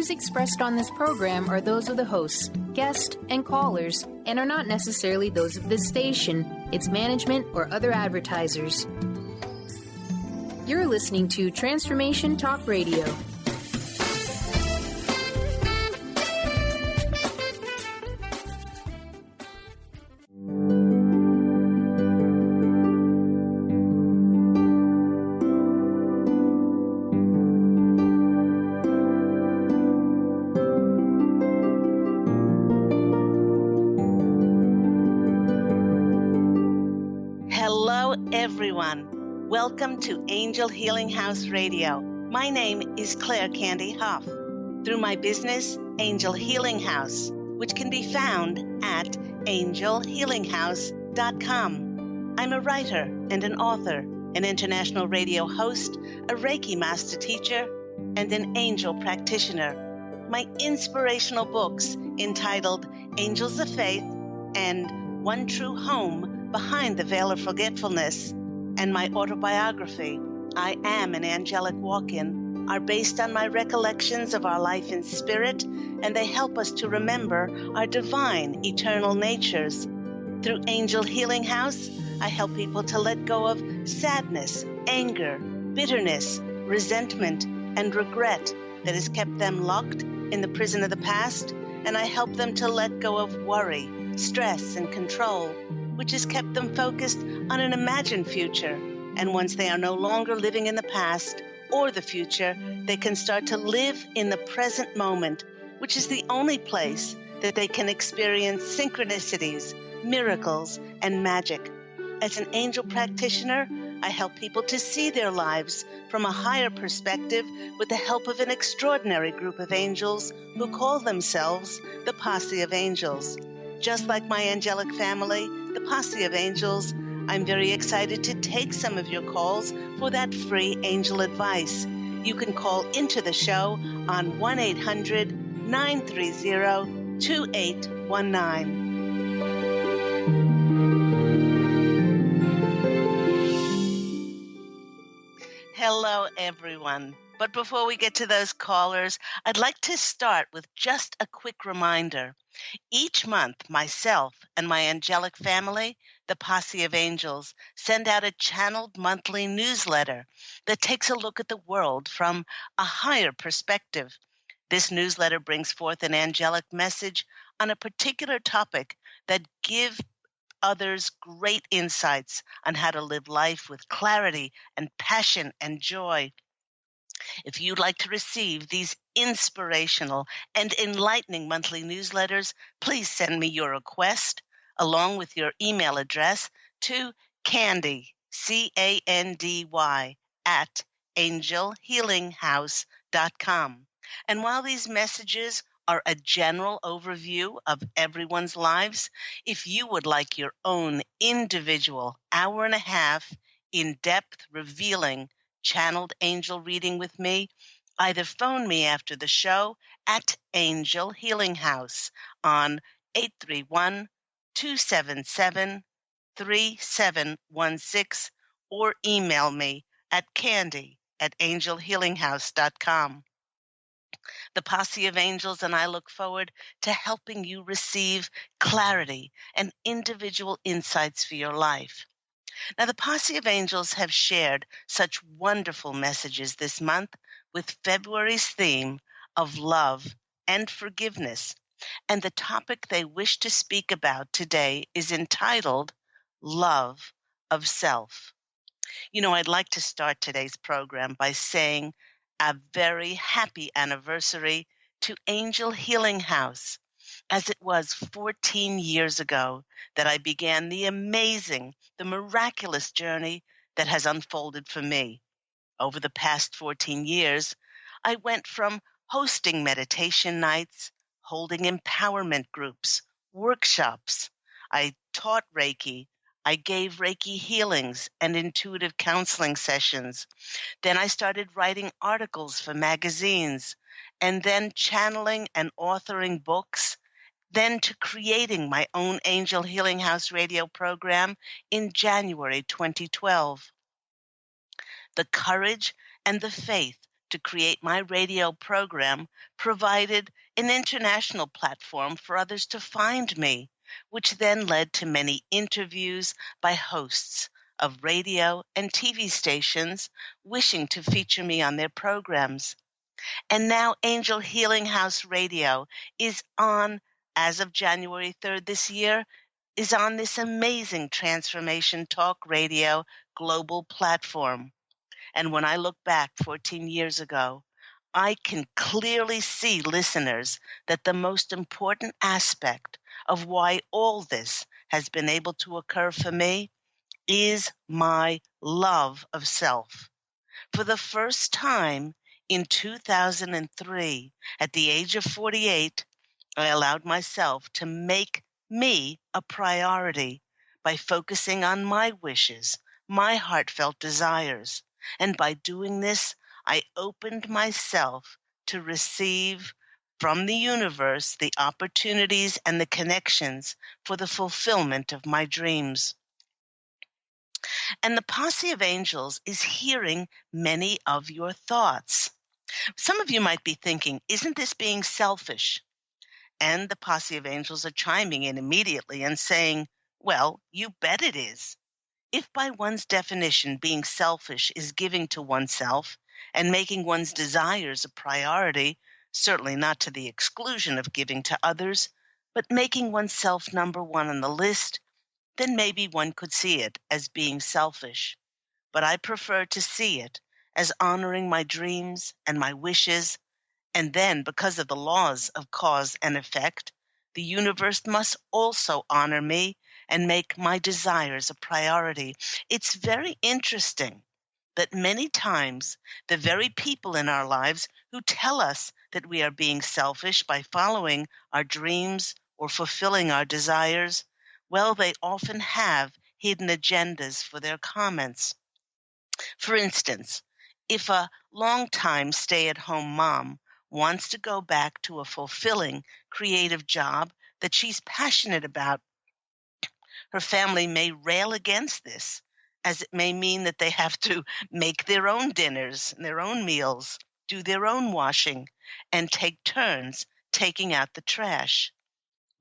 views expressed on this program are those of the hosts, guests, and callers, and are not necessarily those of this station, its management, or other advertisers. You're listening to Transformation Talk Radio. Everyone, welcome to Angel Healing House Radio. My name is Candy Hough. Through my business, Angel Healing House, which can be found at angelhealinghouse.com. I'm a writer and an author, an international radio host, a Reiki master teacher, and an angel practitioner. My inspirational books entitled Angels of Faith and One True Home Behind the Veil of Forgetfulness, and my autobiography, I Am an Angelic Walk-In, are based on my recollections of our life in spirit, and they help us to remember our divine, eternal natures. Through Angel Healing House, I help people to let go of sadness, anger, bitterness, resentment, and regret that has kept them locked in the prison of the past, and I help them to let go of worry, stress, and control, which has kept them focused on an imagined future. And once they are no longer living in the past or the future, they can start to live in the present moment, which is the only place that they can experience synchronicities, miracles, and magic. As an angel practitioner, I help people to see their lives from a higher perspective with the help of an extraordinary group of angels who call themselves the Posse of Angels. Just like my angelic family, the Posse of Angels, I'm very excited to take some of your calls for that free angel advice. You can call into the show on 1-800-930-2819. Hello, everyone. But before we get to those callers, I'd like to start with just a quick reminder. Each month, myself and my angelic family, the Posse of Angels, send out a channeled monthly newsletter that takes a look at the world from a higher perspective. This newsletter brings forth an angelic message on a particular topic that give others great insights on how to live life with clarity and passion and joy. If you'd like to receive these inspirational and enlightening monthly newsletters, please send me your request along with your email address to Candy, C-A-N-D-Y, at angelhealinghouse.com. And while these messages are a general overview of everyone's lives, if you would like your own individual hour-and-a-half in-depth revealing channeled angel reading with me, either phone me after the show at Angel Healing House on 831-277-3716 or email me at candy@angelhealinghouse.com. The Posse of Angels and I look forward to helping you receive clarity and individual insights for your life. Now, the Posse of Angels have shared such wonderful messages this month with February's theme of love and forgiveness. And the topic they wish to speak about today is entitled Love of Self. You know, I'd like to start today's program by saying a very happy anniversary to Angel Healing House, as it was 14 years ago that I began the amazing, the miraculous journey that has unfolded for me. Over the past 14 years, I went from hosting meditation nights, holding empowerment groups, workshops. I taught Reiki. I gave Reiki healings and intuitive counseling sessions. Then I started writing articles for magazines, and then channeling and authoring books, then to creating my own Angel Healing House radio program in January 2012. The courage and the faith to create my radio program provided an international platform for others to find me, which then led to many interviews by hosts of radio and TV stations wishing to feature me on their programs. And now Angel Healing House Radio is on, as of January 3rd this year, is on this amazing Transformation Talk Radio global platform. And when I look back 14 years ago, I can clearly see, listeners, that the most important aspect of why all this has been able to occur for me is my love of self. For the first time in 2003, at the age of 48, I allowed myself to make me a priority by focusing on my wishes, my heartfelt desires. And by doing this, I opened myself to receive from the universe the opportunities and the connections for the fulfillment of my dreams. And the Posse of Angels is hearing many of your thoughts. Some of you might be thinking, isn't this being selfish? And the Posse of Angels are chiming in immediately and saying, well, you bet it is. If by one's definition being selfish is giving to oneself and making one's desires a priority, certainly not to the exclusion of giving to others, but making oneself number one on the list, then maybe one could see it as being selfish. But I prefer to see it as honoring my dreams and my wishes. And then, because of the laws of cause and effect, the universe must also honor me and make my desires a priority. It's very interesting that many times the very people in our lives who tell us that we are being selfish by following our dreams or fulfilling our desires, well, they often have hidden agendas for their comments. For instance, if a long-time stay-at-home mom wants to go back to a fulfilling, creative job that she's passionate about, her family may rail against this, as it may mean that they have to make their own dinners and their own meals, do their own washing, and take turns taking out the trash.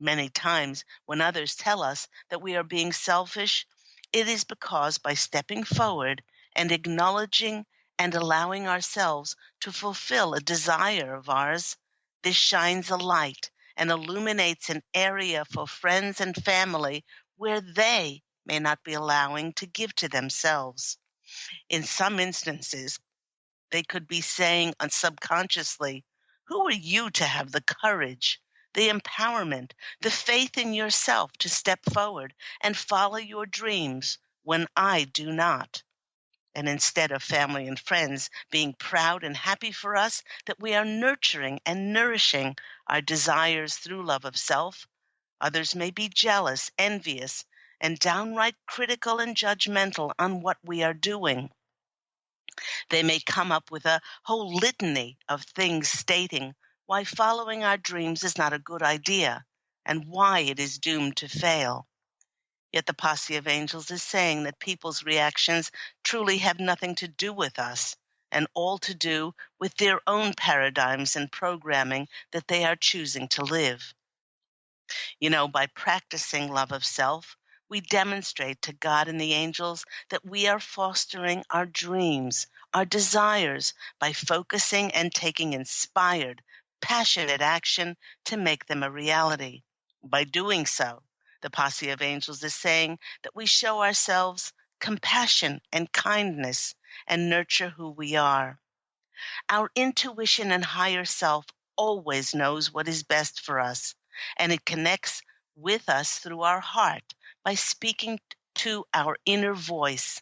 Many times when others tell us that we are being selfish, it is because by stepping forward and acknowledging and allowing ourselves to fulfill a desire of ours, this shines a light and illuminates an area for friends and family where they may not be allowing to give to themselves. In some instances, they could be saying subconsciously, who are you to have the courage, the empowerment, the faith in yourself to step forward and follow your dreams when I do not? And instead of family and friends being proud and happy for us that we are nurturing and nourishing our desires through love of self, others may be jealous, envious, and downright critical and judgmental on what we are doing. They may come up with a whole litany of things stating why following our dreams is not a good idea and why it is doomed to fail. Yet the Posse of Angels is saying that people's reactions truly have nothing to do with us and all to do with their own paradigms and programming that they are choosing to live. By practicing love of self, we demonstrate to God and the angels that we are fostering our dreams, our desires, by focusing and taking inspired, passionate action to make them a reality. By doing so, the Posse of Angels is saying that we show ourselves compassion and kindness and nurture who we are. Our intuition and higher self always knows what is best for us, and it connects with us through our heart by speaking to our inner voice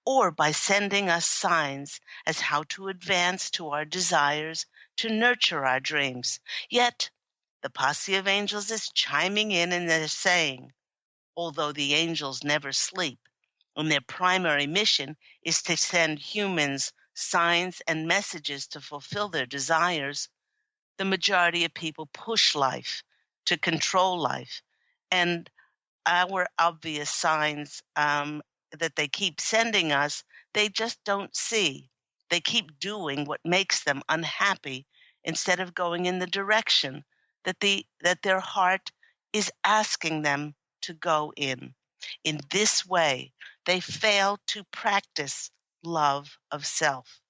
or by sending us signs as how to advance to our desires, to nurture our dreams. Yet, the Posse of Angels is chiming in and they're saying, although the angels never sleep, and their primary mission is to send humans signs and messages to fulfill their desires, the majority of people push life to control life. And our obvious signs that they keep sending us, they just don't see. They keep doing what makes them unhappy instead of going in the direction that their heart is asking them to go in. In this way, they fail to practice love of self.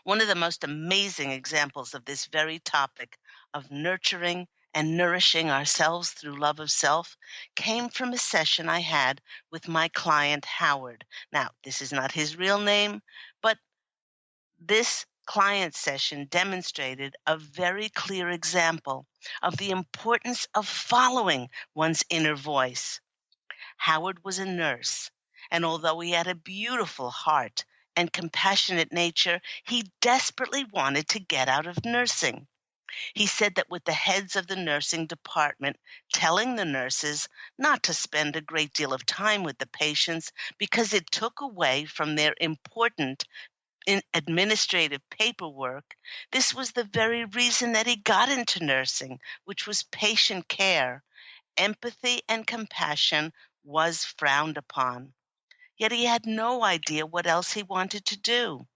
One of the most amazing examples of this very topic of nurturing and nourishing ourselves through love of self came from a session I had with my client, Howard. Now, this is not his real name, but this client session demonstrated a very clear example of the importance of following one's inner voice. Howard was a nurse, and although he had a beautiful heart and compassionate nature, he desperately wanted to get out of nursing. He said that with the heads of the nursing department telling the nurses not to spend a great deal of time with the patients because it took away from their important administrative paperwork, this was the very reason that he got into nursing, which was patient care. Empathy and compassion was frowned upon. Yet he had no idea what else he wanted to do.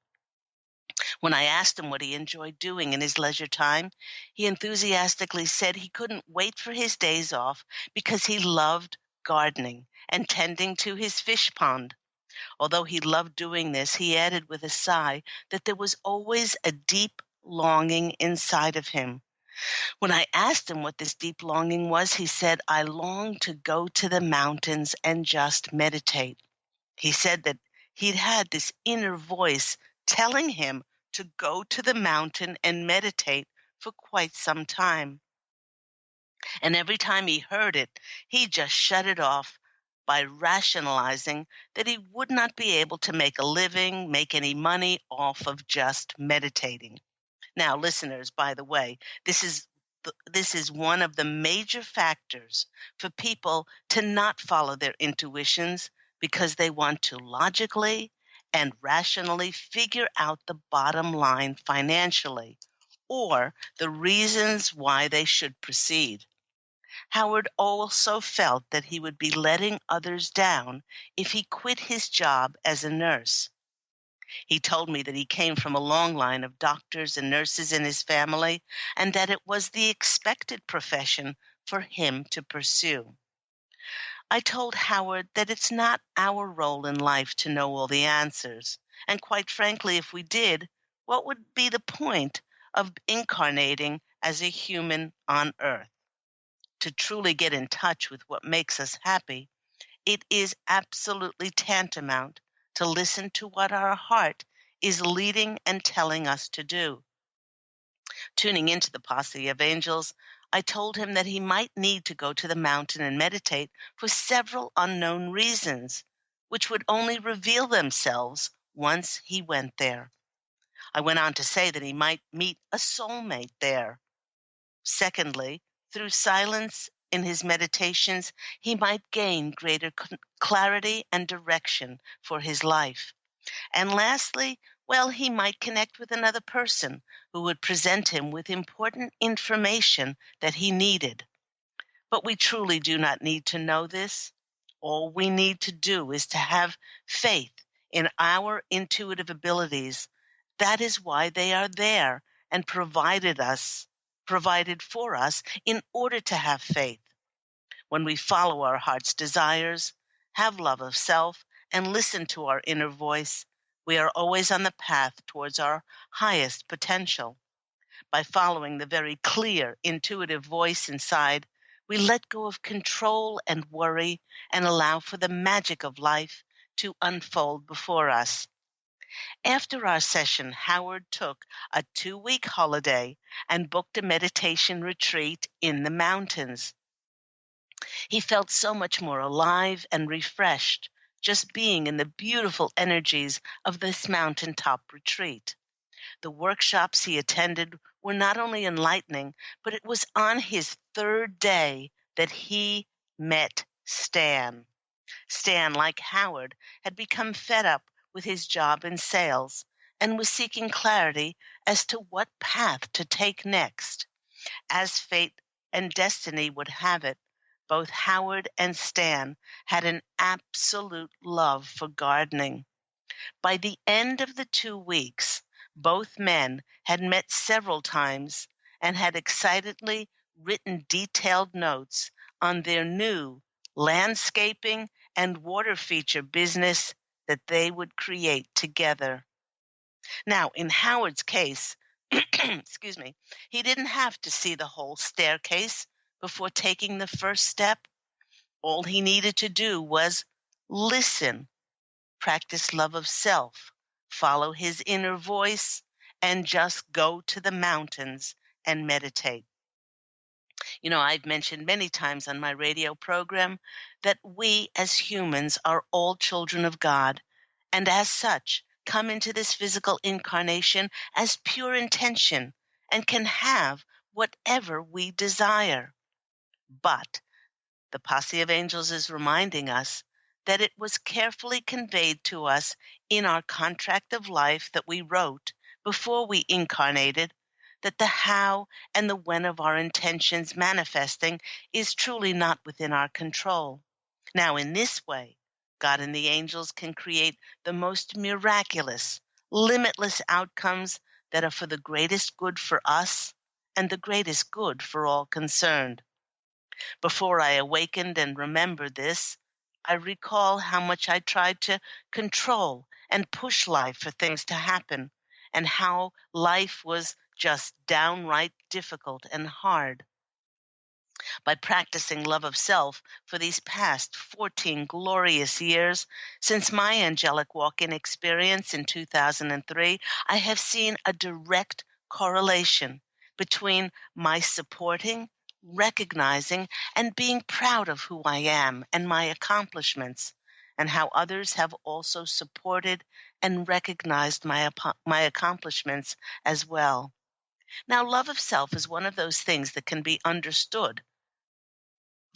When I asked him what he enjoyed doing in his leisure time, he enthusiastically said he couldn't wait for his days off because he loved gardening and tending to his fish pond. Although he loved doing this, he added with a sigh that there was always a deep longing inside of him. When I asked him what this deep longing was, he said, "I long to go to the mountains and just meditate." He said that he'd had this inner voice telling him to go to the mountain and meditate for quite some time. And every time he heard it, he just shut it off by rationalizing that he would not be able to make a living, make any money off of just meditating. Now, listeners, by the way, this is one of the major factors for people to not follow their intuitions because they want to logically and rationally figure out the bottom line financially or the reasons why they should proceed. Howard also felt that he would be letting others down if he quit his job as a nurse. He told me that he came from a long line of doctors and nurses in his family and that it was the expected profession for him to pursue. I told Howard that it's not our role in life to know all the answers. And quite frankly, if we did, what would be the point of incarnating as a human on Earth? To truly get in touch with what makes us happy, it is absolutely tantamount to listen to what our heart is leading and telling us to do. Tuning into the Posse of Angels, I told him that he might need to go to the mountain and meditate for several unknown reasons, which would only reveal themselves once he went there. I went on to say that he might meet a soulmate there. Secondly, through silence in his meditations, he might gain greater clarity and direction for his life. And lastly, well, he might connect with another person who would present him with important information that he needed. But we truly do not need to know this. All we need to do is to have faith in our intuitive abilities. That is why they are there and provided for us in order to have faith. When we follow our heart's desires, have love of self, and listen to our inner voice, we are always on the path towards our highest potential. By following the very clear, intuitive voice inside, we let go of control and worry and allow for the magic of life to unfold before us. After our session, Howard took a 2-week holiday and booked a meditation retreat in the mountains. He felt so much more alive and refreshed just being in the beautiful energies of this mountaintop retreat. The workshops he attended were not only enlightening, but it was on his 3rd day that he met Stan. Stan, like Howard, had become fed up with his job in sales and was seeking clarity as to what path to take next. As fate and destiny would have it, both Howard and Stan had an absolute love for gardening. By the end of the 2 weeks, both men had met several times and had excitedly written detailed notes on their new landscaping and water feature business that they would create together. Now, in Howard's case, excuse me, he didn't have to see the whole staircase before taking the first step. All he needed to do was listen, practice love of self, follow his inner voice, and just go to the mountains and meditate. You know, I've mentioned many times on my radio program that we as humans are all children of God, and as such, come into this physical incarnation as pure intention and can have whatever we desire. But the Posse of Angels is reminding us that it was carefully conveyed to us in our contract of life that we wrote before we incarnated, that the how and the when of our intentions manifesting is truly not within our control. Now, in this way, God and the angels can create the most miraculous, limitless outcomes that are for the greatest good for us and the greatest good for all concerned. Before I awakened and remembered this, I recall how much I tried to control and push life for things to happen, and how life was just downright difficult and hard. By practicing love of self for these past 14 glorious years, since my angelic walk-in experience in 2003, I have seen a direct correlation between my supporting, recognizing, and being proud of who I am and my accomplishments, and how others have also supported and recognized my accomplishments as well. Now, love of self is one of those things that can be understood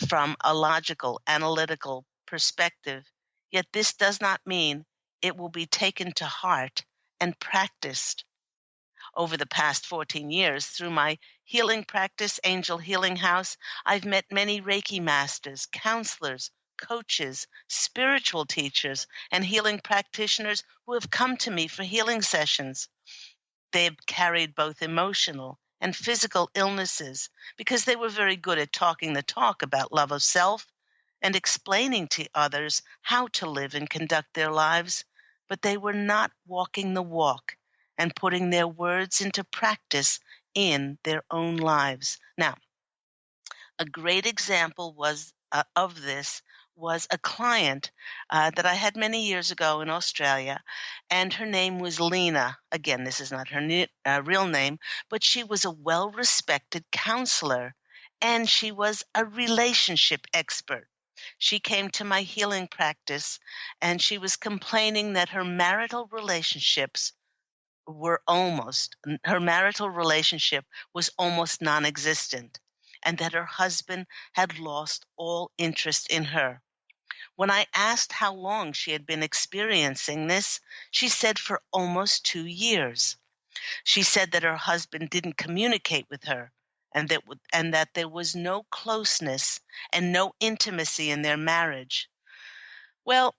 from a logical, analytical perspective, yet this does not mean it will be taken to heart and practiced. Over the past 14 years, through my healing practice, Angel Healing House, I've met many Reiki masters, counselors, coaches, spiritual teachers, and healing practitioners who have come to me for healing sessions. They have carried both emotional and physical illnesses because they were very good at talking the talk about love of self and explaining to others how to live and conduct their lives, but they were not walking the walk and putting their words into practice in their own lives. Now, a great example of this was a client that I had many years ago in Australia, and her name was Lena. Again, this is not her real name, but she was a well-respected counselor, and she was a relationship expert. She came to my healing practice, and she was complaining that her marital relationship was almost non-existent, and that her husband had lost all interest in her. When I asked how long she had been experiencing this, she said for almost 2 years. She said that her husband didn't communicate with her, and that there was no closeness and no intimacy in their marriage. Well,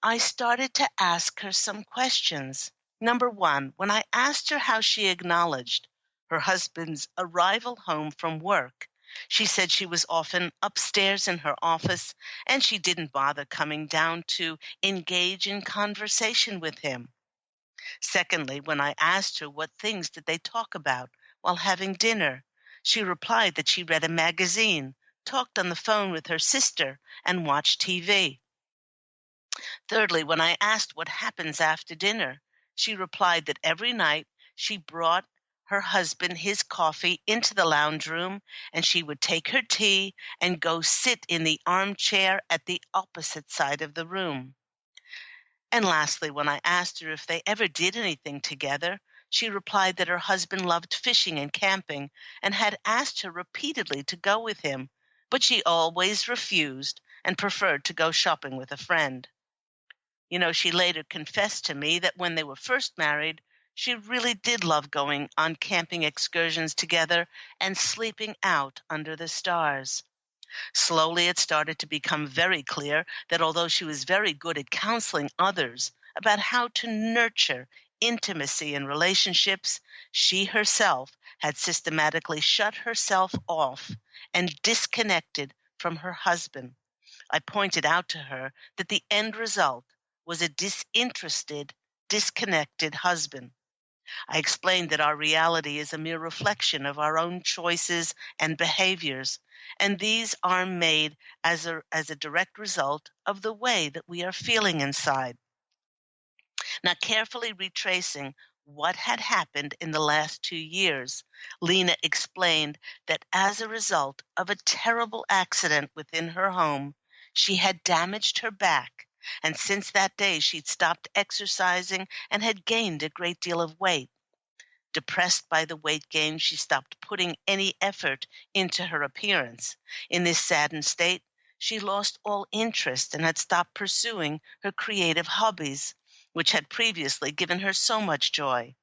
I started to ask her some questions. Number one, when I asked her how she acknowledged her husband's arrival home from work, she said she was often upstairs in her office and she didn't bother coming down to engage in conversation with him. Secondly, when I asked her what things did they talk about while having dinner, she replied that she read a magazine, talked on the phone with her sister, and watched TV. Thirdly, when I asked what happens after dinner, she replied that every night she brought her husband his coffee into the lounge room, and she would take her tea and go sit in the armchair at the opposite side of the room. And lastly, when I asked her if they ever did anything together, she replied that her husband loved fishing and camping and had asked her repeatedly to go with him, but she always refused and preferred to go shopping with a friend. You know, she later confessed to me that when they were first married, she really did love going on camping excursions together and sleeping out under the stars. Slowly, it started to become very clear that although she was very good at counseling others about how to nurture intimacy in relationships, she herself had systematically shut herself off and disconnected from her husband. I pointed out to her that the end result was a disinterested, disconnected husband. I explained that our reality is a mere reflection of our own choices and behaviors, and these are made as a direct result of the way that we are feeling inside. Now, carefully retracing what had happened in the last 2 years, Lena explained that as a result of a terrible accident within her home, she had damaged her back, and since that day she'd stopped exercising and had gained a great deal of weight. Depressed by the weight gain, she stopped putting any effort into her appearance. In this saddened state, she lost all interest and had stopped pursuing her creative hobbies, which had previously given her so much joy.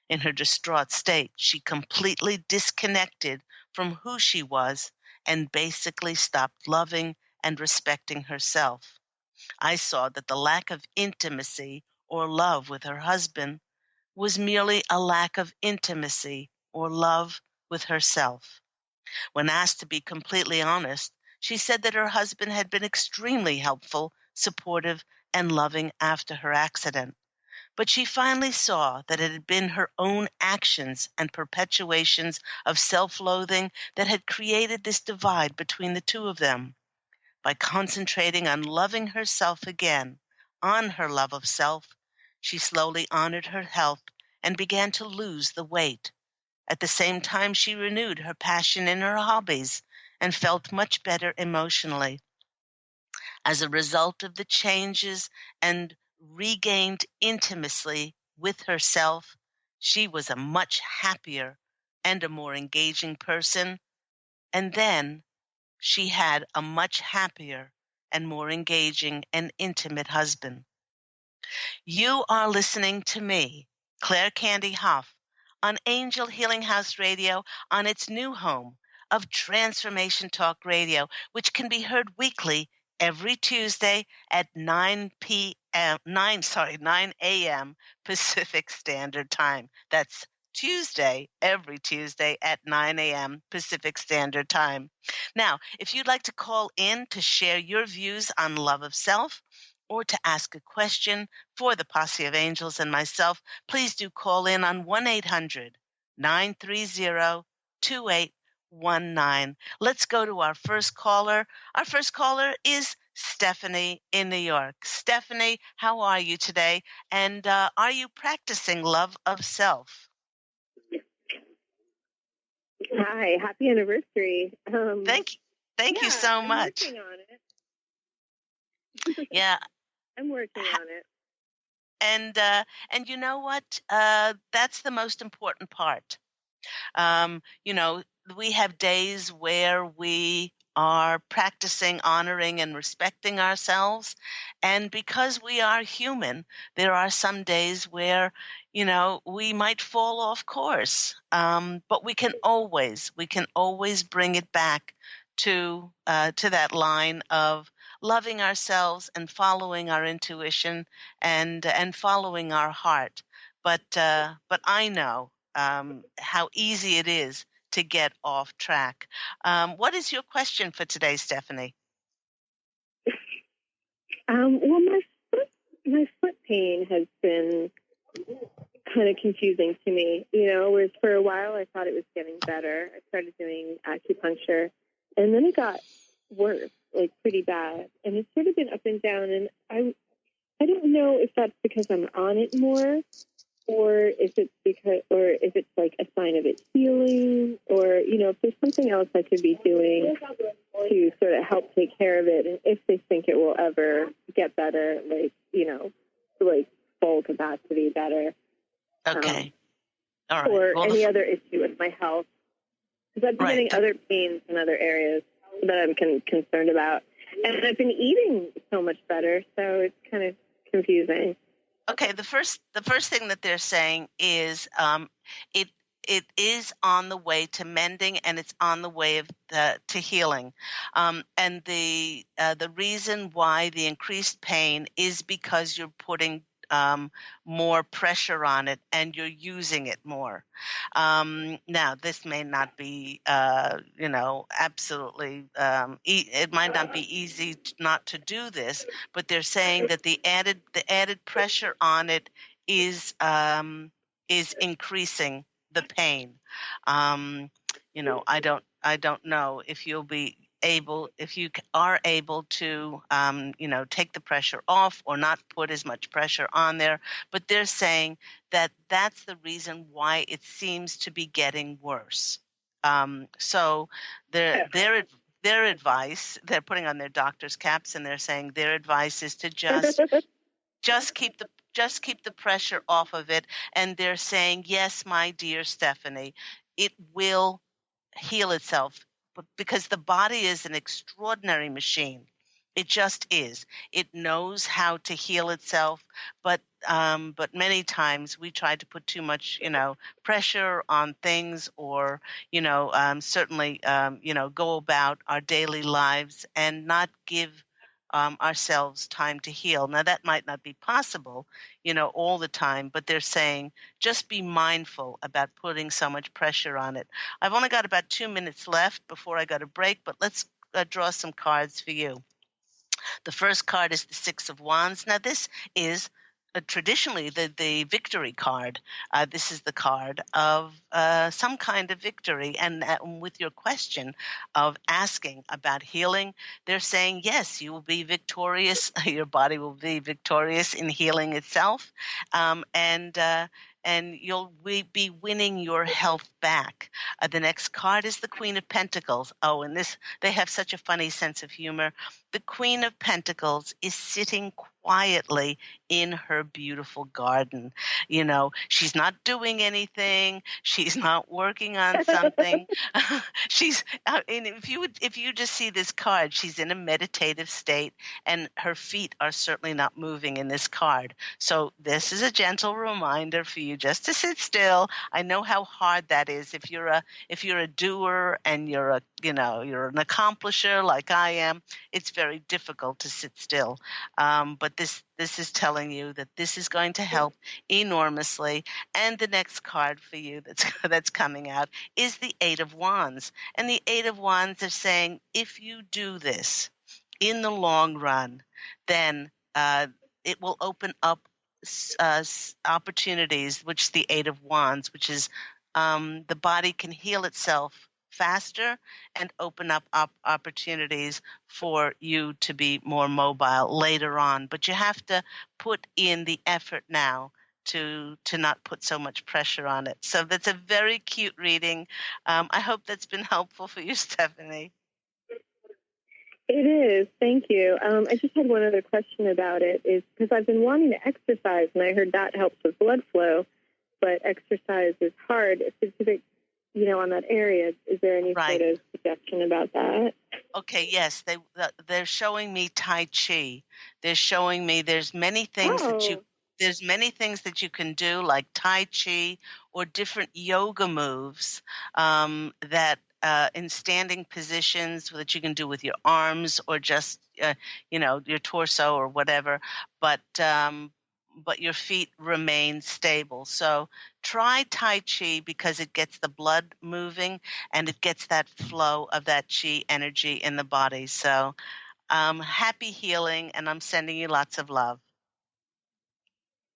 In her distraught state, she completely disconnected from who she was and basically stopped loving and respecting herself. I saw that the lack of intimacy or love with her husband was merely a lack of intimacy or love with herself. When asked to be completely honest, she said that her husband had been extremely helpful, supportive, and loving after her accident. But she finally saw that it had been her own actions and perpetuations of self-loathing that had created this divide between the two of them. By concentrating on loving herself again, on her love of self, she slowly honored her health and began to lose the weight. At the same time, she renewed her passion in her hobbies and felt much better emotionally. As a result of the changes and regained intimacy with herself, she was a much happier and a more engaging person. And then she had a much happier and more engaging and intimate husband. You are listening to me, Claire Candy Hough, on Angel Healing House Radio on its new home of Transformation Talk Radio, which can be heard weekly every Tuesday at 9 a.m. Pacific Standard Time. That's every Tuesday at 9 a.m. Pacific Standard Time. Now, if you'd like to call in to share your views on love of self or to ask a question for the Posse of Angels and myself, please do call in on 1-800-930-2819. Let's go to our first caller. Our first caller is Stephanie in New York. Stephanie, how are you today? And are you practicing love of self? Hi, happy anniversary. Thank you so much. I'm working on it. Yeah. I'm working on it. And you know what? That's the most important part. We have days where we are practicing honoring and respecting ourselves. And because we are human, there are some days where, we might fall off course. But we can always bring it back to that line of loving ourselves and following our intuition and following our heart. But I know how easy it is to get off track. What is your question for today, Stephanie? Well, my foot pain has been kind of confusing to me. Whereas for a while I thought it was getting better. I started doing acupuncture, and then it got worse, like pretty bad. And it's sort of been up and down. And I don't know if that's because I'm on it more, or if it's like a sign of it healing, or, if there's something else I could be doing to sort of help take care of it. And if they think it will ever get better, like full capacity better. Okay. All right. Or any other issue with my health. Because I've been getting other pains in other areas that I'm concerned about. And I've been eating so much better, so it's kind of confusing. Okay, the first thing that they're saying is it is on the way to mending, and it's on the way to healing. And the reason why the increased pain is because you're putting more pressure on it and you're using it more. Now, this may not be, absolutely, it might not be easy not to do this, but they're saying that the added pressure on it is increasing the pain. I don't know if you'll be able, if you are able to, take the pressure off or not put as much pressure on there. But they're saying that that's the reason why it seems to be getting worse. So their advice, they're putting on their doctor's caps and they're saying their advice is to just keep the pressure off of it. And they're saying, yes, my dear Stephanie, it will heal itself, but because the body is an extraordinary machine. It just is. It knows how to heal itself, but many times we try to put too much, pressure on things, or certainly go about our daily lives and not give ourselves time to heal. Now that might not be possible, all the time, but they're saying just be mindful about putting so much pressure on it. I've only got about 2 minutes left before I go to break, but let's draw some cards for you. The first card is the Six of Wands. Now this is traditionally the victory card. This is the card of some kind of victory. And with your question of asking about healing, they're saying, yes, you will be victorious. Your body will be victorious in healing itself. And you'll be winning your health back. The next card is the Queen of Pentacles. Oh, and they have such a funny sense of humor. The Queen of Pentacles is sitting quietly in her beautiful garden. She's not doing anything. She's not working on something. And if you just see this card, she's in a meditative state, and her feet are certainly not moving in this card. So this is a gentle reminder for you just to sit still. I know how hard that is. If you're a doer and you're an accomplisher like I am, it's very difficult to sit still. But this is telling you that this is going to help enormously. And the next card for you that's coming out is the Eight of Wands. And the Eight of Wands is saying, if you do this in the long run, then it will open up opportunities, which the Eight of Wands, which is the body can heal itself faster and open up opportunities for you to be more mobile later on. But you have to put in the effort now to not put so much pressure on it. So that's a very cute reading. I hope that's been helpful for you, Stephanie. It is. Thank you. I just had one other question about it, is because I've been wanting to exercise, and I heard that helps with blood flow, but exercise is hard. Specific, on that area, is there any sort of suggestion about that? Okay, yes, they're showing me Tai Chi. They're showing me there's many things that you can do, like Tai Chi or different yoga moves that in standing positions that you can do with your arms or just your torso or whatever, but your feet remain stable. So try Tai Chi because it gets the blood moving and it gets that flow of that Chi energy in the body. So happy healing, and I'm sending you lots of love.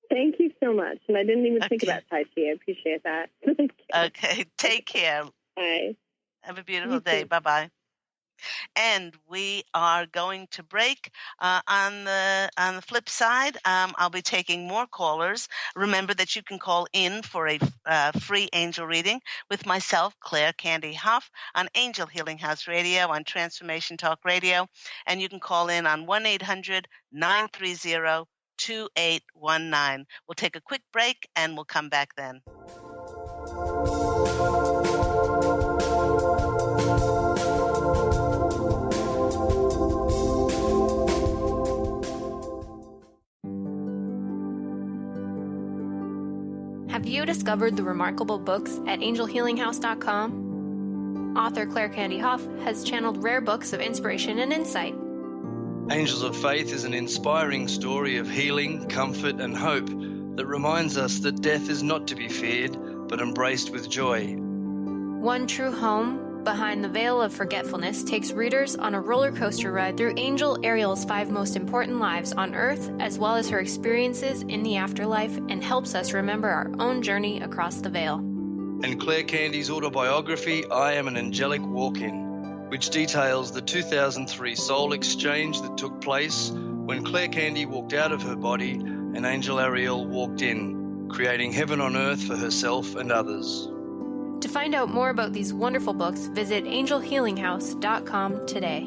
Thank you so much. And I didn't even think about Tai Chi. I appreciate that. Okay. Take care. Bye. Have a beautiful day. Bye-bye. And we are going to break. On the flip side, I'll be taking more callers. Remember that you can call in for a free angel reading with myself, Claire Candy Hough, on Angel Healing House Radio, on Transformation Talk Radio. And you can call in on 1-800-930-2819. We'll take a quick break and we'll come back then. Have you discovered the remarkable books at angelhealinghouse.com? Author Claire Candy Hough has channeled rare books of inspiration and insight. Angels of Faith is an inspiring story of healing, comfort, and hope that reminds us that death is not to be feared, but embraced with joy. One True Home, Behind the Veil of Forgetfulness, takes readers on a roller coaster ride through Angel Ariel's 5 most important lives on Earth, as well as her experiences in the afterlife, and helps us remember our own journey across the veil. And Claire Candy's autobiography, I Am an Angelic Walk-In, which details the 2003 soul exchange that took place when Claire Candy walked out of her body and Angel Ariel walked in, creating heaven on earth for herself and others. To find out more about these wonderful books, visit angelhealinghouse.com today.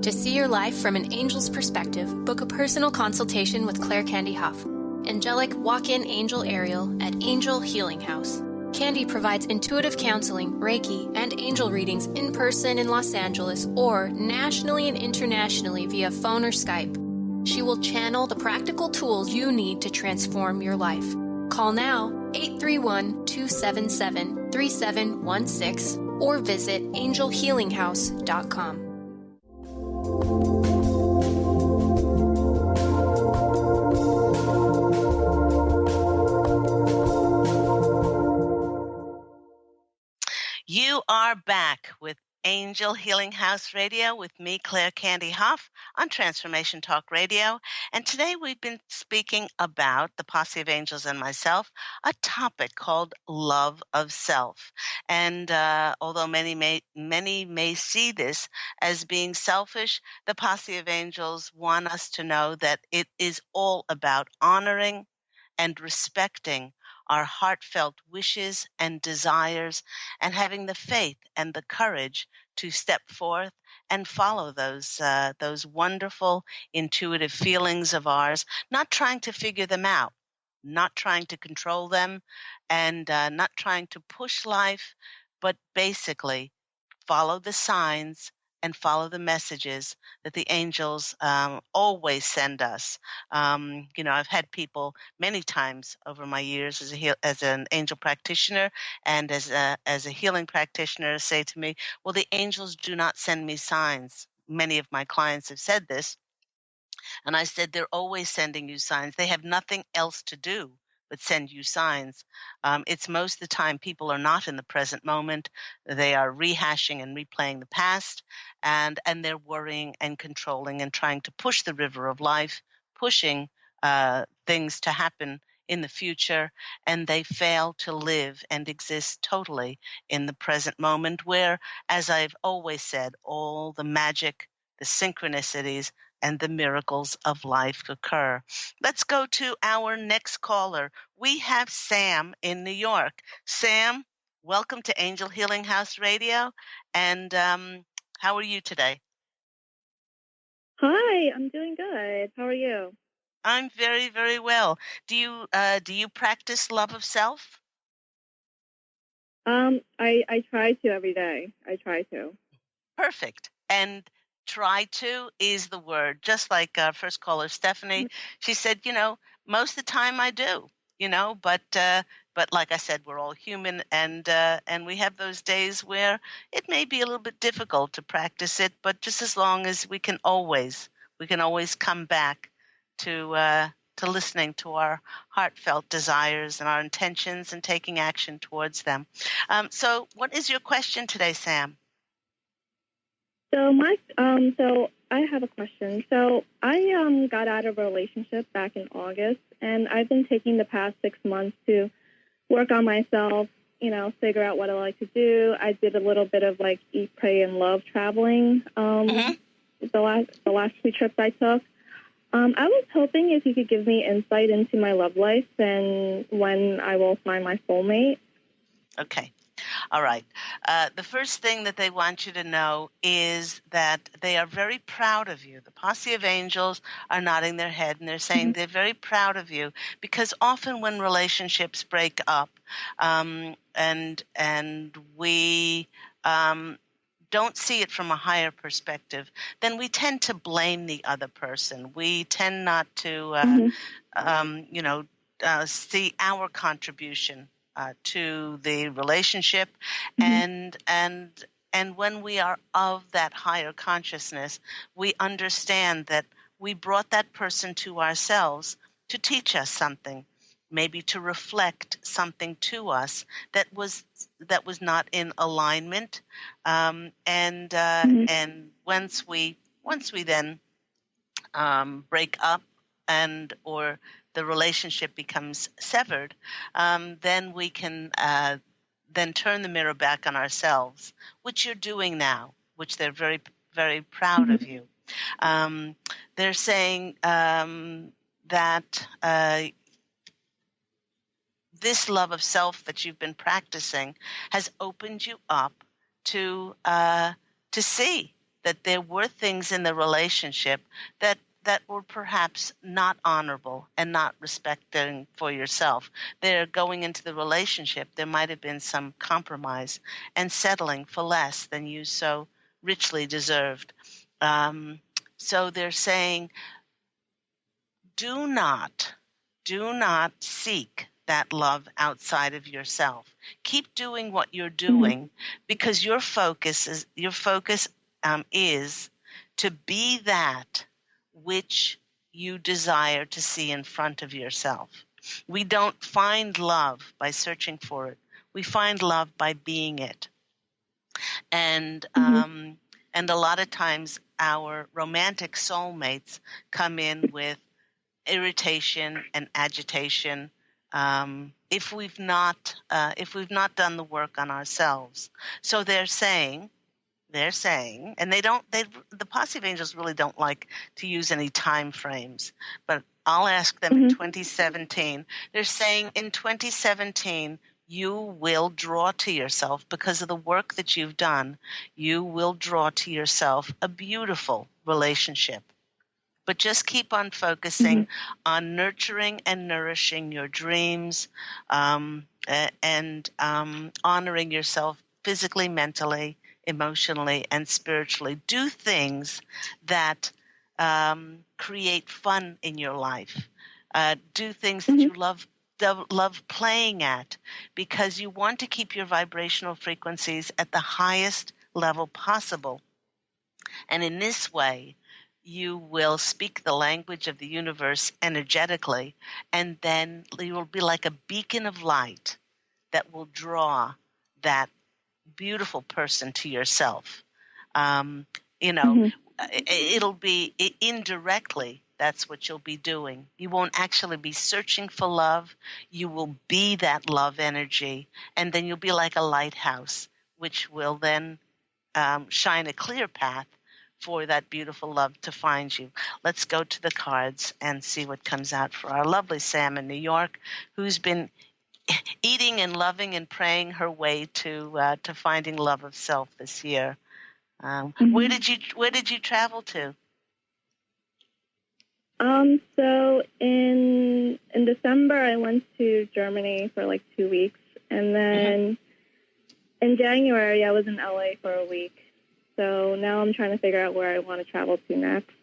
To see your life from an angel's perspective, book a personal consultation with Claire Candy Hough, Angelic Walk-In Angel Ariel at Angel Healing House. Candy provides intuitive counseling, Reiki, and angel readings in person in Los Angeles or nationally and internationally via phone or Skype. She will channel the practical tools you need to transform your life. Call now 831-277-3716 or visit angelhealinghouse.com. You are back with Angel Healing House Radio with me, Claire Candy Hough, on Transformation Talk Radio. And today we've been speaking about the Posse of Angels and myself, a topic called love of self. And although many may see this as being selfish, the Posse of Angels want us to know that it is all about honoring and respecting our heartfelt wishes and desires, and having the faith and the courage to step forth and follow those wonderful intuitive feelings of ours, not trying to figure them out, not trying to control them, and not trying to push life, but basically follow the signs and follow the messages that the angels always send us. I've had people many times over my years as an angel practitioner and as a healing practitioner say to me, well, the angels do not send me signs. Many of my clients have said this. And I said, they're always sending you signs. They have nothing else to do but send you signs. It's most of the time people are not in the present moment. They are rehashing and replaying the past, and they're worrying and controlling and trying to push the river of life, pushing things to happen in the future, and they fail to live and exist totally in the present moment where, as I've always said, all the magic, the synchronicities, and the miracles of life occur. Let's go to our next caller. We have Sam in New York. Sam, welcome to Angel Healing House Radio. And how are you today? Hi, I'm doing good. How are you? I'm very, very well. Do you practice love of self? I try to every day. I try to. Perfect. And try to is the word. Just like first caller Stephanie, she said, most of the time I do, but like I said, we're all human, and we have those days where it may be a little bit difficult to practice it, but just as long as we can always come back to listening to our heartfelt desires and our intentions and taking action towards them. So what is your question today, Sam? So I have a question. So I got out of a relationship back in August, and I've been taking the past 6 months to work on myself, figure out what I like to do. I did a little bit of eat, pray, and love traveling. The last 2 trips I took. I was hoping if you could give me insight into my love life and when I will find my soulmate. Okay. All right. The first thing that they want you to know is that they are very proud of you. The Posse of Angels are nodding their head, and they're saying they're very proud of you, because often when relationships break up and we don't see it from a higher perspective, then we tend to blame the other person. We tend not to, see our contribution to the relationship, and And when we are of that higher consciousness, we understand that we brought that person to ourselves to teach us something, maybe to reflect something to us that was not in alignment. And once we then break up or the relationship becomes severed, then we can then turn the mirror back on ourselves, which you're doing now, which they're very, very proud of you. They're saying that this love of self that you've been practicing has opened you up to see that there were things in the relationship that were perhaps not honorable and not respecting for yourself. They're going into the relationship. There might have been some compromise and settling for less than you so richly deserved. So they're saying, do not seek that love outside of yourself. Keep doing what you're doing, because your focus is to be that which you desire to see in front of yourself. We don't find love by searching for it. We find love by being it. And a lot of times our romantic soulmates come in with irritation and agitation if we've not done the work on ourselves. So they're saying, and the Posse of Angels really don't like to use any time frames, but I'll ask them in 2017. They're saying in 2017, you will draw to yourself, because of the work that you've done, you will draw to yourself a beautiful relationship. But just keep on focusing on nurturing and nourishing your dreams, and honoring yourself physically, mentally, emotionally, and spiritually. Do things that create fun in your life. Do things that you love playing at, because you want to keep your vibrational frequencies at the highest level possible. And in this way, you will speak the language of the universe energetically, and then you will be like a beacon of light that will draw that beautiful person to yourself. It'll be indirectly, that's what you'll be doing. You won't actually be searching for love. You will be that love energy, and then you'll be like a lighthouse, which will then shine a clear path for that beautiful love to find you. Let's go to the cards and see what comes out for our lovely Sam in New York, who's been eating and loving and praying her way to finding love of self this year. Where did you travel to? So in December, I went to Germany for like 2 weeks, and then in January, I was in LA for a week. So now I'm trying to figure out where I want to travel to next.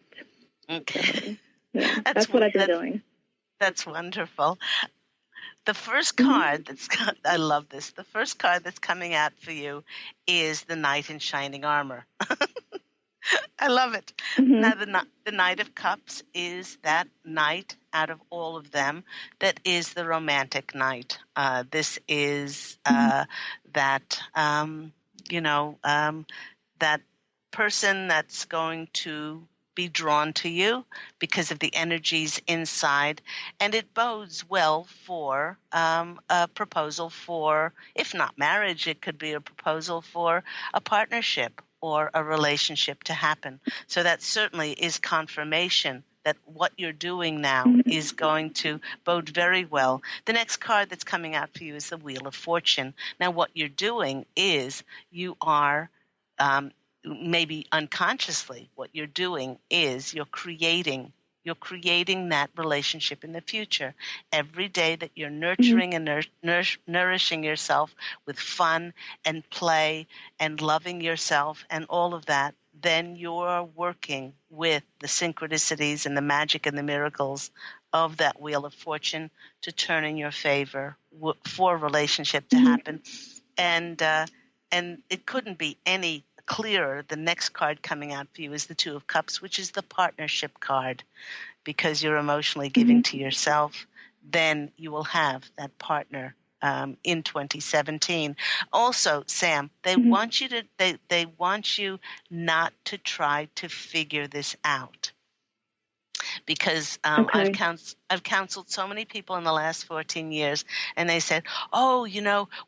Okay. So, that's what I've been doing. That's wonderful. The first card I love this. The first card that's coming out for you is the Knight in Shining Armor. I love it. Now, the Knight of Cups is that knight out of all of them that is the romantic knight. This is that person that's going to be drawn to you because of the energies inside, and it bodes well for a proposal for, if not marriage, it could be a proposal for a partnership or a relationship to happen. So that certainly is confirmation that what you're doing now is going to bode very well. The next card that's coming out for you is the Wheel of Fortune. Now, what you're doing is you are maybe unconsciously, what you're doing is you're creating that relationship in the future. Every day that you're nurturing and nourishing yourself with fun and play and loving yourself and all of that, then you're working with the synchronicities and the magic and the miracles of that Wheel of Fortune to turn in your favor for a relationship to happen. And and it couldn't be any clearer. The next card coming out for you is the Two of Cups, which is the partnership card, because you're emotionally giving to yourself. Then you will have that partner in 2017. Also, Sam, they want you to they want you not to try to figure this out, because I've counseled so many people in the last 14 years, and they said, "Oh,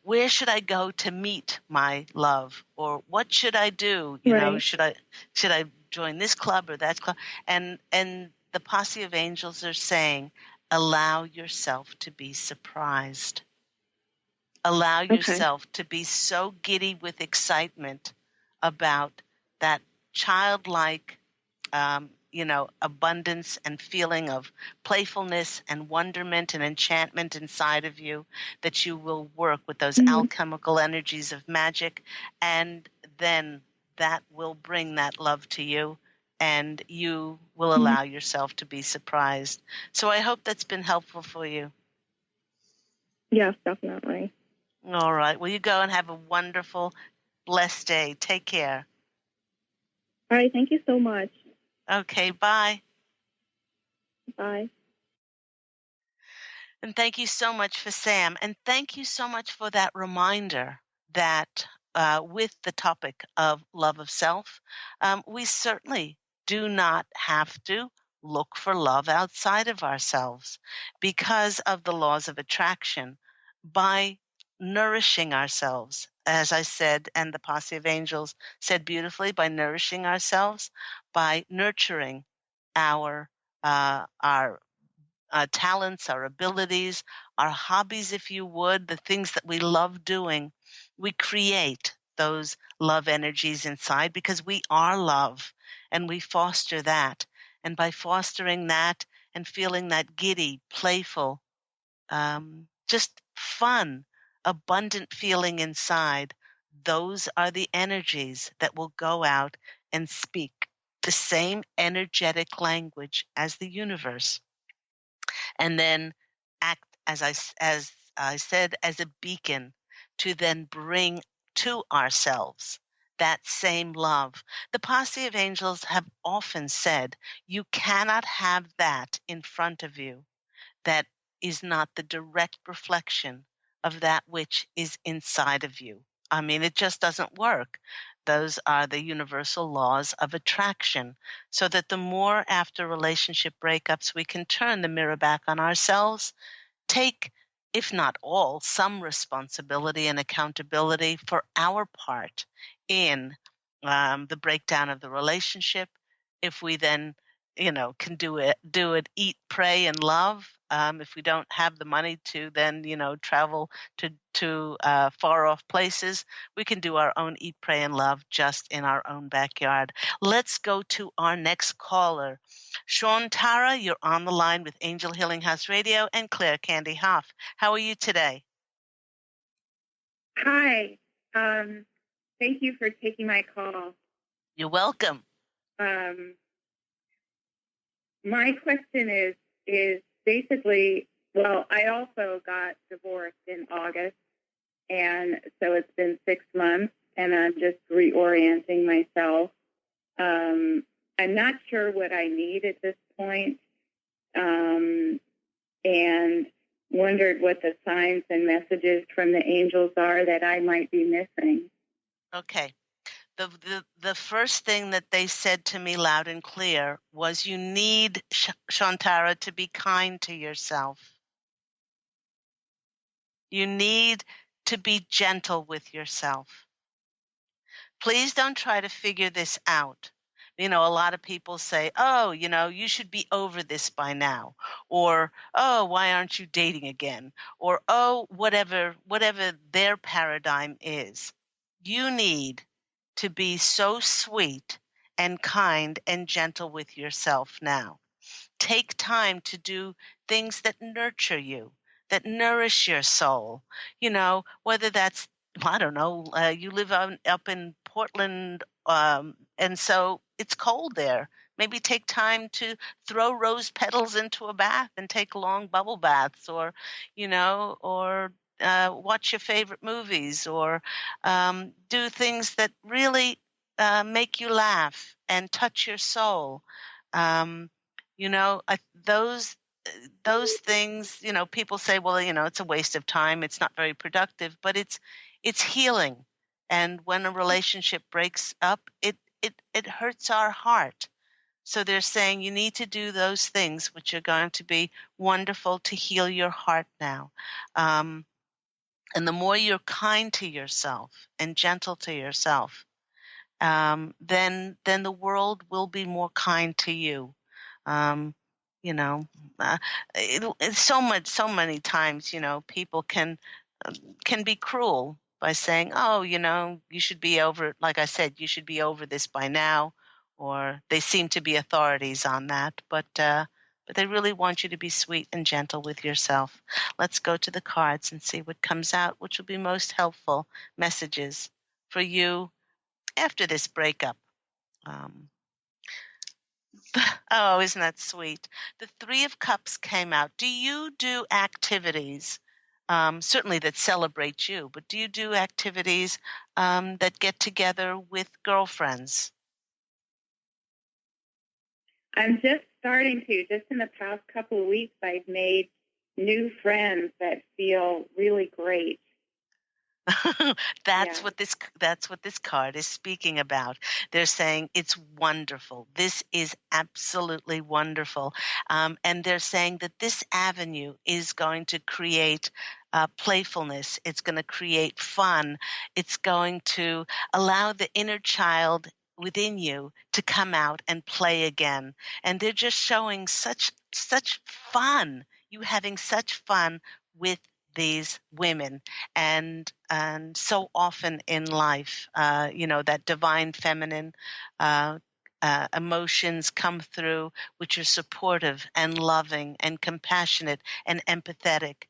where should I go to meet my love, or what should I do? Should I join this club or that club?" And the Posse of Angels are saying, allow yourself to be surprised. Allow yourself to be so giddy with excitement about that childlike, abundance and feeling of playfulness and wonderment and enchantment inside of you, that you will work with those alchemical energies of magic, and then that will bring that love to you, and you will allow yourself to be surprised. So I hope that's been helpful for you. Yes, definitely. All right. Well, you go and have a wonderful, blessed day. Take care. All right. Thank you so much. Okay. Bye. Bye. And thank you so much for Sam. And thank you so much for that reminder that with the topic of love of self, we certainly do not have to look for love outside of ourselves because of the laws of attraction. By nourishing ourselves, as I said, and the Posse of Angels said beautifully, by nourishing ourselves, by nurturing our talents, our abilities, our hobbies, if you would, the things that we love doing, we create those love energies inside, because we are love, and we foster that. And by fostering that and feeling that giddy, playful, just fun, abundant feeling inside, those are the energies that will go out and speak the same energetic language as the universe, and then act, as I said, as a beacon to then bring to ourselves that same love. The Posse of Angels have often said, you cannot have that in front of you that is not the direct reflection of that which is inside of you. I mean, it just doesn't work. Those are the universal laws of attraction. So that the more after relationship breakups we can turn the mirror back on ourselves, take, if not all, some responsibility and accountability for our part in the breakdown of the relationship. If we then, can do it, eat, pray, and love. If we don't have the money to then, travel to far off places, we can do our own eat, pray, and love just in our own backyard. Let's go to our next caller. Sean Tara, you're on the line with Angel Healing House Radio and Claire Candy Hough. How are you today? Hi. Thank you for taking my call. You're welcome. My question is basically, well, I also got divorced in August, and so it's been 6 months, and I'm just reorienting myself. I'm not sure what I need at this point, and wondered what the signs and messages from the angels are that I might be missing. Okay. The first thing that they said to me loud and clear was, you need, Shantara, to be kind to yourself. You need to be gentle with yourself. Please don't try to figure this out. A lot of people say, oh, you should be over this by now. Or, oh, why aren't you dating again? Or, oh, whatever their paradigm is. You need to be so sweet and kind and gentle with yourself now. Take time to do things that nurture you, that nourish your soul. Whether that's, I don't know, you live up in Portland, and so it's cold there. Maybe take time to throw rose petals into a bath and take long bubble baths, or watch your favorite movies, or do things that really make you laugh and touch your soul. Those things, people say, well, it's a waste of time. It's not very productive, but it's healing. And when a relationship breaks up, it hurts our heart. So they're saying you need to do those things which are going to be wonderful to heal your heart now. And the more you're kind to yourself and gentle to yourself, then the world will be more kind to you. It's so many times, people can be cruel by saying, oh, you should be over, like I said, you should be over this by now, or they seem to be authorities on that, but they really want you to be sweet and gentle with yourself. Let's go to the cards and see what comes out, which will be most helpful messages for you after this breakup. Oh, isn't that sweet? The Three of Cups came out. Do you do activities, certainly that celebrate you, but do you do activities that get together with girlfriends? I'm just starting to. Just in the past couple of weeks, I've made new friends that feel really great. That's what this card is speaking about. They're saying it's wonderful. This is absolutely wonderful. And they're saying that this avenue is going to create playfulness. It's going to create fun. It's going to allow the inner child within you to come out and play again. And they're just showing such fun. You having such fun with these women, and so often in life, that divine feminine emotions come through, which are supportive and loving and compassionate and empathetic.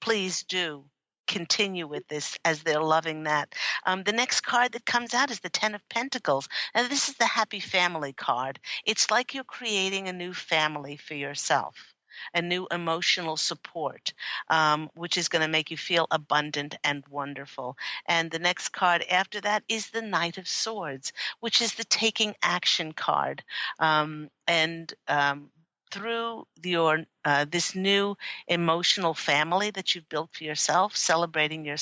Please do continue with this as they're loving that. The next card that comes out is the Ten of Pentacles. And this is the happy family card. It's like you're creating a new family for yourself, a new emotional support, which is going to make you feel abundant and wonderful. And the next card after that is the Knight of Swords, which is the taking action card. Through your this new emotional family that you've built for yourself, celebrating your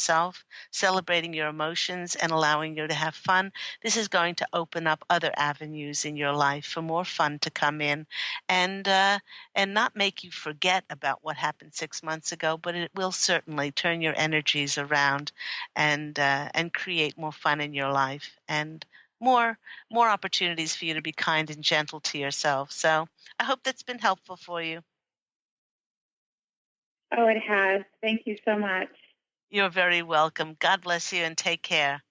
emotions, and allowing you to have fun, this is going to open up other avenues in your life for more fun to come in, and not make you forget about what happened 6 months ago, but it will certainly turn your energies around and create more fun in your life, and more opportunities for you to be kind and gentle to yourself. So I hope that's been helpful for you. Oh, it has. Thank you so much. You're very welcome. God bless you and take care.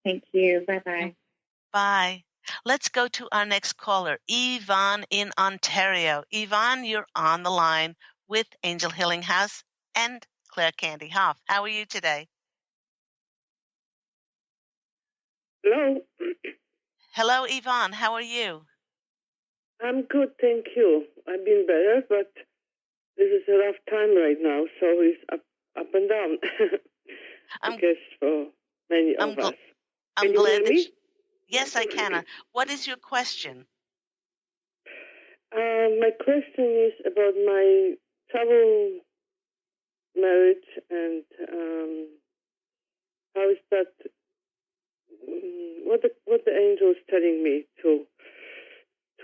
Thank you. Bye-bye. Bye. Let's go to our next caller, Yvonne in Ontario. Yvonne, you're on the line with Angel Healing House and Claire Candy Hough. How are you today? Hello. Hello, Yvonne. How are you? I'm good, thank you. I've been better, but this is a rough time right now, so it's up and down. I guess for many of us. I'm glad that yes, I can. What is your question? My question is about my trouble marriage, and how is that? What the angel is telling me to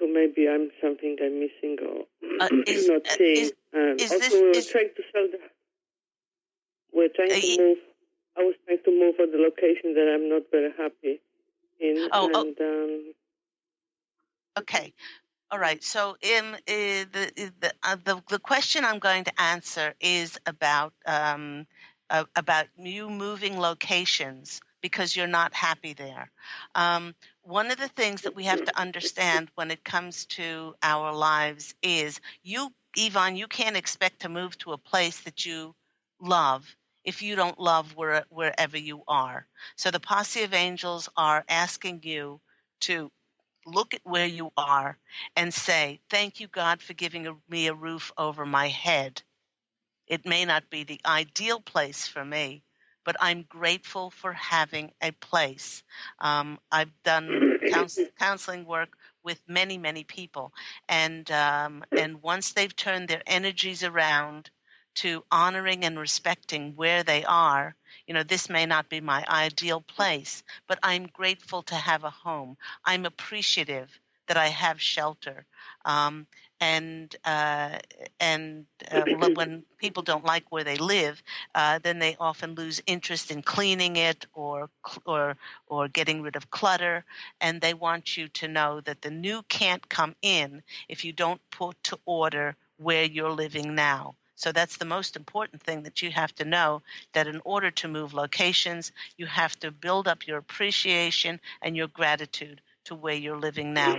maybe something I'm missing or not seeing. We're trying to sell we're trying to move. I was trying to move at the location that I'm not very happy in. Okay. All right. So the question I'm going to answer is about you moving locations because you're not happy there. One of the things that we have to understand when it comes to our lives is Yvonne, you can't expect to move to a place that you love if you don't love wherever you are. So the Posse of Angels are asking you to look at where you are and say, thank you, God, for giving me a roof over my head. It may not be the ideal place for me, but I'm grateful for having a place. I've done counseling work with many, many people, and once they've turned their energies around to honoring and respecting where they are, this may not be my ideal place, but I'm grateful to have a home. I'm appreciative that I have shelter. When people don't like where they live, then they often lose interest in cleaning it or getting rid of clutter, and they want you to know that the new can't come in if you don't put to order where you're living now. So that's the most important thing that you have to know, that in order to move locations, you have to build up your appreciation and your gratitude to where you're living now.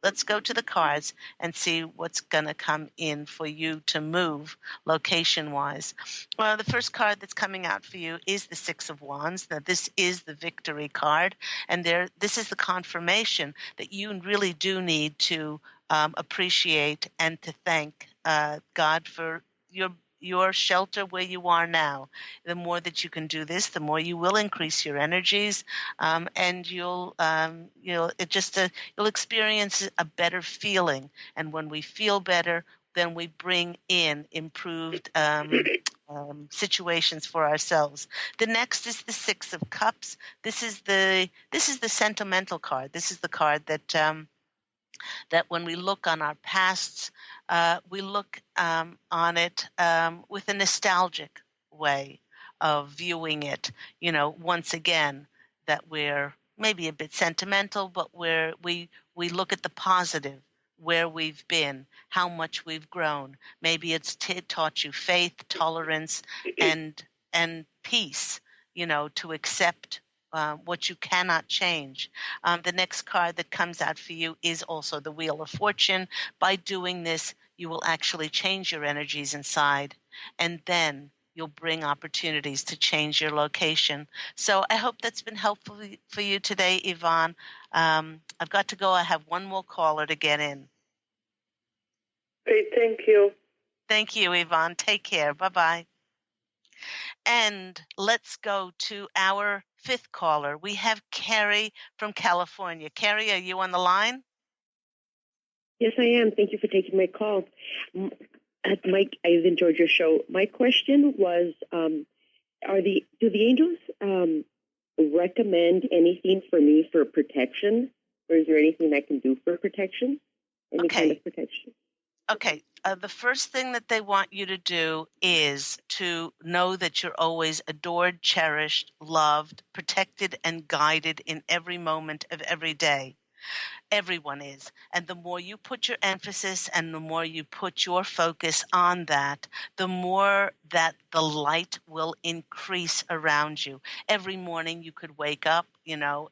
Let's go to the cards and see what's going to come in for you to move location-wise. Well, the first card that's coming out for you is the Six of Wands. Now, this is the victory card, and this is the confirmation that you really do need to appreciate and to thank God for your shelter where you are now. The more that you can do this, the more you will increase your energies, and you'll experience a better feeling. And when we feel better, then we bring in improved situations for ourselves. The next is the Six of Cups. This is the sentimental card. This is the card that when we look on our pasts, we look on it with a nostalgic way of viewing it. Once again, that we're maybe a bit sentimental, but we look at the positive, where we've been, how much we've grown. Maybe it's taught you faith, tolerance, and peace, to accept what you cannot change. The next card that comes out for you is also the Wheel of Fortune. By doing this, you will actually change your energies inside, and then you'll bring opportunities to change your location. So I hope that's been helpful for you today, Yvonne. I've got to go. I have one more caller to get in. Okay, thank you. Thank you, Yvonne. Take care. Bye-bye. And let's go to our fifth caller. We have Carrie from California. Carrie, are you on the line? Yes, I am. Thank you for taking my call. Mike, I've enjoyed your show. My question was, do the angels recommend anything for me for protection? Or is there anything I can do for protection? Any kind of protection? Okay. The first thing that they want you to do is to know that you're always adored, cherished, loved, protected, and guided in every moment of every day. Everyone is. And the more you put your emphasis and the more you put your focus on that, the more that the light will increase around you. Every morning you could wake up,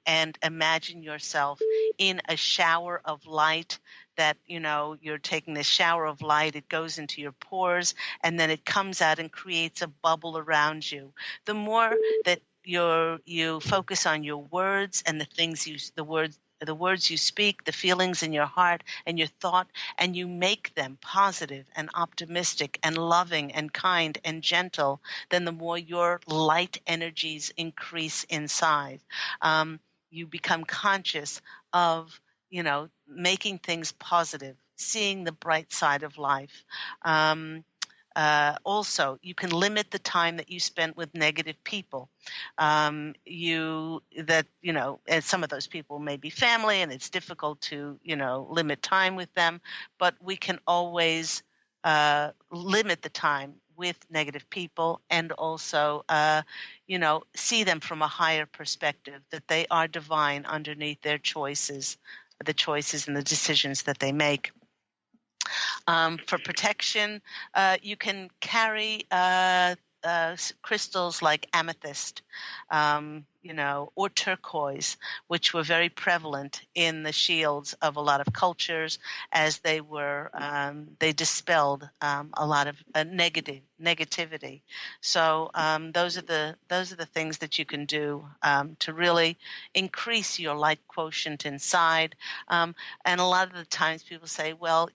and imagine yourself in a shower of light that, you're taking this shower of light, it goes into your pores, and then it comes out and creates a bubble around you. The more that you focus on your words and the words you speak, the feelings in your heart and your thought, and you make them positive and optimistic and loving and kind and gentle, then the more your light energies increase inside. You become conscious of, making things positive, seeing the bright side of life. Also, you can limit the time that you spend with negative people. And some of those people may be family, and it's difficult to, limit time with them. But we can always limit the time with negative people, and also, see them from a higher perspective, that they are divine underneath their choices, the choices and the decisions that they make. For protection, you can carry crystals like amethyst. or turquoise, which were very prevalent in the shields of a lot of cultures as they were, they dispelled a lot of negativity. So those are the things that you can do to really increase your light quotient inside. And a lot of the times people say, well,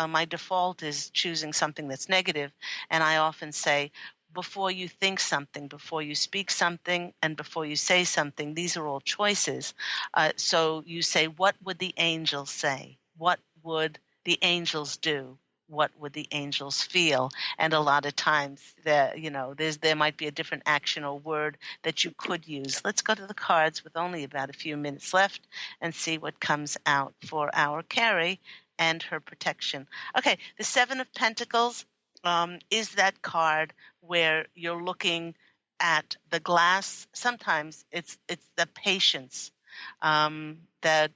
my default is choosing something that's negative. And I often say, before you think something, before you speak something, and before you say something, these are all choices. So you say, what would the angels say? What would the angels do? What would the angels feel? And a lot of times there might be a different action or word that you could use. Let's go to the cards with only about a few minutes left and see what comes out for our Carrie and her protection. Okay, the Seven of Pentacles is that card where you're looking at the glass. Sometimes it's the patience that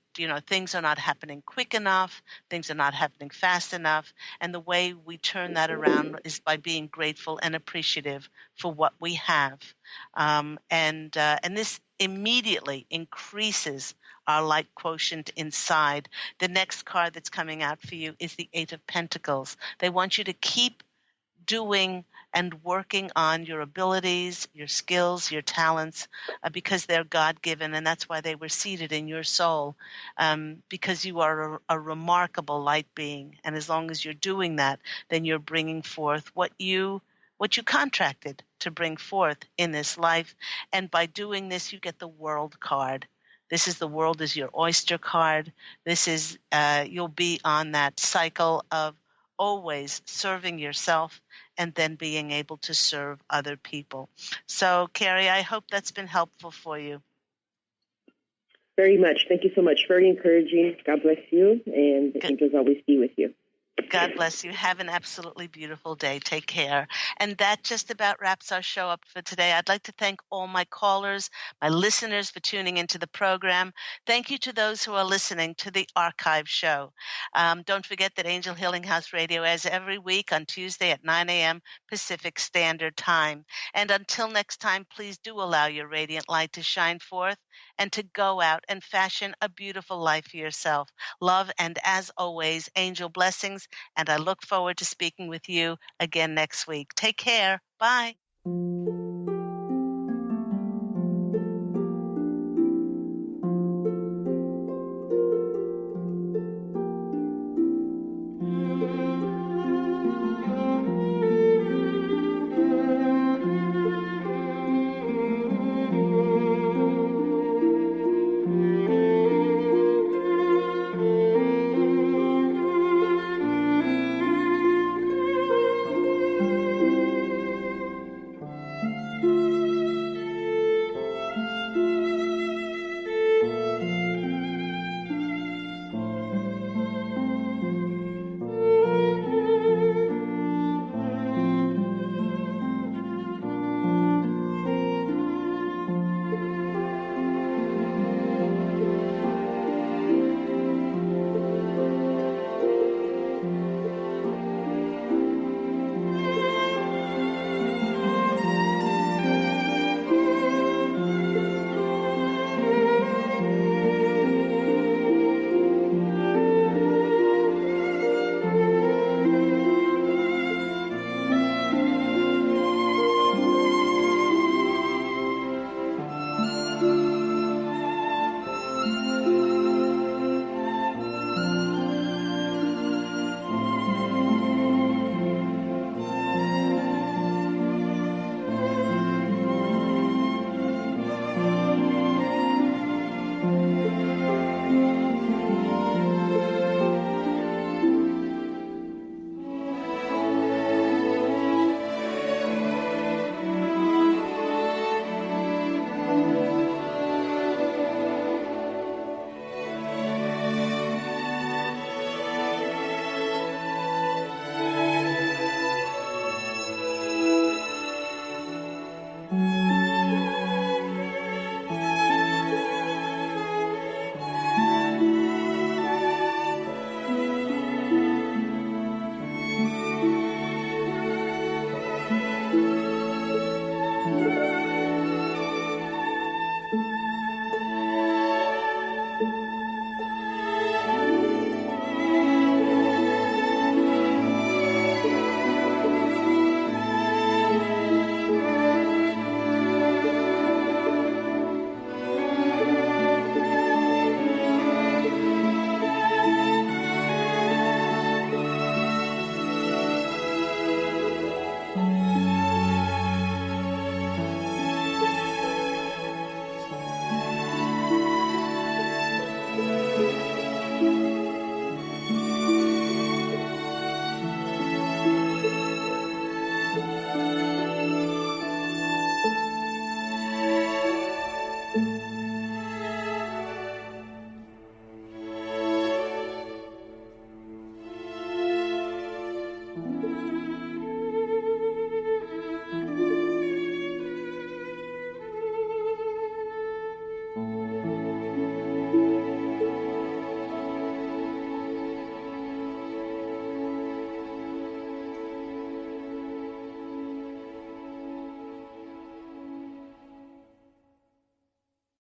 things are not happening quick enough, things are not happening fast enough, and the way we turn that around is by being grateful and appreciative for what we have, and this immediately increases our light quotient inside. The next card that's coming out for you is the Eight of Pentacles. They want you to keep doing and working on your abilities, your skills, your talents, because they're God-given, and that's why they were seated in your soul, because you are a remarkable light being. And as long as you're doing that, then you're bringing forth what you contracted to bring forth in this life. And by doing this, you get the World card. This is the world is your oyster card. This is, you'll be on that cycle of always serving yourself and then being able to serve other people. So, Carrie, I hope that's been helpful for you. Very much. Thank you so much. Very encouraging. God bless you, and the angels always be with you. God bless you. Have an absolutely beautiful day. Take care. And that just about wraps our show up for today. I'd like to thank all my callers, my listeners for tuning into the program. Thank you to those who are listening to the archive show. Don't forget that Angel Healing House Radio airs every week on Tuesday at 9 a.m. Pacific Standard Time. And until next time, please do allow your radiant light to shine forth and to go out and fashion a beautiful life for yourself. Love, and as always, angel blessings. And I look forward to speaking with you again next week. Take care. Bye.